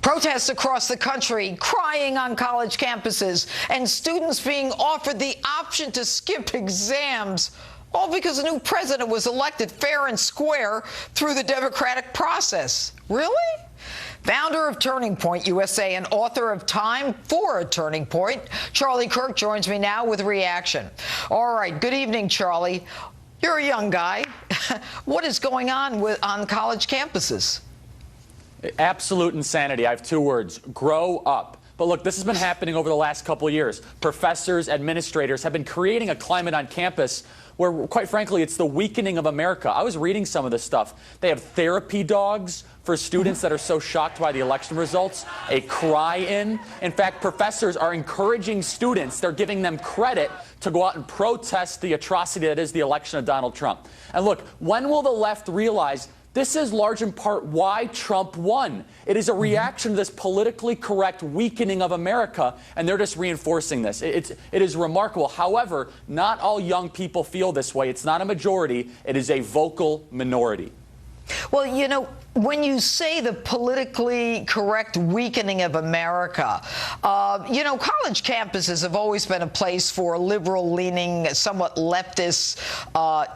Protests across the country, crying on college campuses, and students being offered the option to skip exams, all because a new president was elected fair and square through the democratic process. Really? Founder of Turning Point USA and author of Time for a Turning Point, Charlie Kirk joins me now with a reaction. All right, good evening, Charlie. You're a young guy. What is going on on college campuses? Absolute insanity. I have two words: grow up. But look, this has been happening over the last couple of years. Professors, administrators have been creating a climate on campus where, quite frankly, it's the weakening of America. I was reading some of this stuff. They have therapy dogs for students that are so shocked by the election results, a cry-in. In fact, professors are encouraging students, they're giving them credit to go out and protest the atrocity that is the election of Donald Trump. And look, when will the left realize this is large in part why Trump won? It is a reaction to this politically correct weakening of America, and they're just reinforcing this. It is remarkable. However, not all young people feel this way. It's not a majority. It is a vocal minority. Well, you know, when you say the politically correct weakening of America, you know, college campuses have always been a place for liberal-leaning, somewhat leftist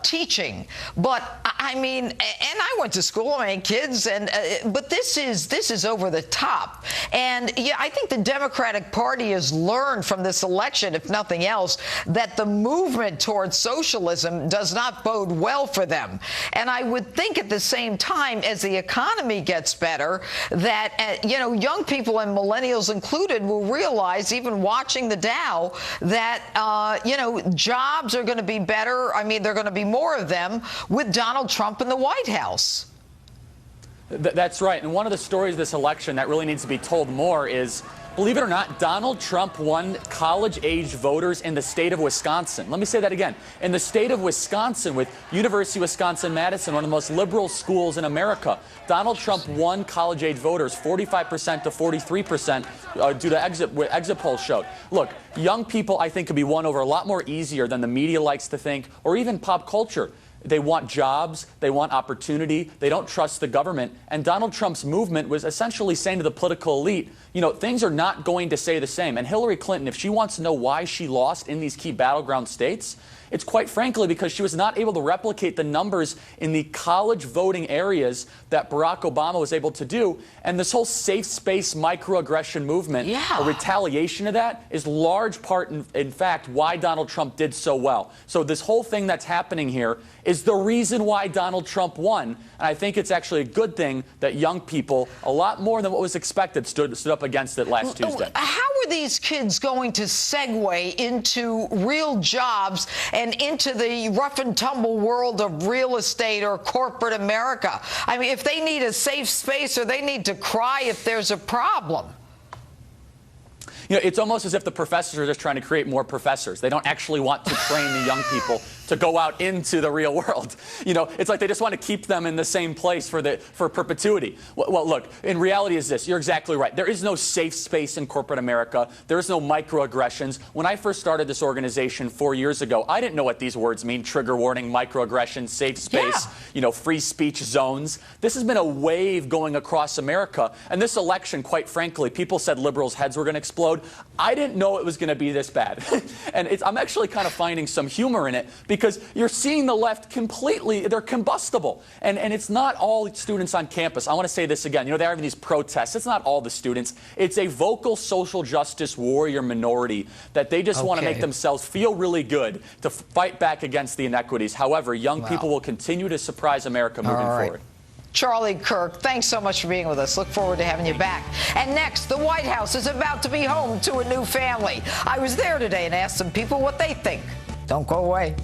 teaching. But I mean, and I went to school, I mean, kids, and but this is over the top. And yeah, I think the Democratic Party has learned from this election, if nothing else, that the movement towards socialism does not bode well for them. And I would think at the same time, as the economy gets better, that you know, young people and millennials included will realize, even watching the Dow, that you know, jobs are going to be better. I mean, there are going to be more of them with Donald Trump in the White House. That's right. And one of the stories of this election that really needs to be told more is, believe it or not, Donald Trump won college-age voters in the state of Wisconsin. Let me say that again. In the state of Wisconsin, with University of Wisconsin-Madison, one of the most liberal schools in America, Donald Trump won college-age voters 45% to 43% due to exit polls showed. Look, young people, I think, could be won over a lot more easier than the media likes to think, or even pop culture. They want jobs, they want opportunity, they don't trust the government. And Donald Trump's movement was essentially saying to the political elite, you know, things are not going to stay the same. And Hillary Clinton, if she wants to know why she lost in these key battleground states, it's quite frankly because she was not able to replicate the numbers in the college voting areas that Barack Obama was able to do. And this whole safe space microaggression movement, a retaliation of that, is large part, in fact, why Donald Trump did so well. So this whole thing that's happening here is the reason why Donald Trump won. And I think it's actually a good thing that young people, a lot more than what was expected, stood up against it last Tuesday. How are these kids going to segue into real jobs and into the rough and tumble world of real estate or corporate America? I mean, if they need a safe space, or they need to cry if there's a problem. You know, it's almost as if the professors are just trying to create more professors. They don't actually want to train the young people to go out into the real world. You know, it's like they just want to keep them in the same place for perpetuity. Well, look, in reality is this. You're exactly right. There is no safe space in corporate America. There is no microaggressions. When I first started this organization 4 years ago, I didn't know what these words mean: trigger warning, microaggression, safe space, you know, free speech zones. This has been a wave going across America. And this election, quite frankly, people said liberals' heads were going to explode. I didn't know it was going to be this bad. And I'm actually kind of finding some humor in it, because you're seeing the left completely, they're combustible. And it's not all students on campus. I want to say this again. You know, they're having these protests. It's not all the students. It's a vocal social justice warrior minority that they just want to make themselves feel really good to fight back against the inequities. However, young people will continue to surprise America moving forward. Charlie Kirk, thanks so much for being with us. Look forward to having you back. And next, the White House is about to be home to a new family. I was there today and asked some people what they think. Don't go away.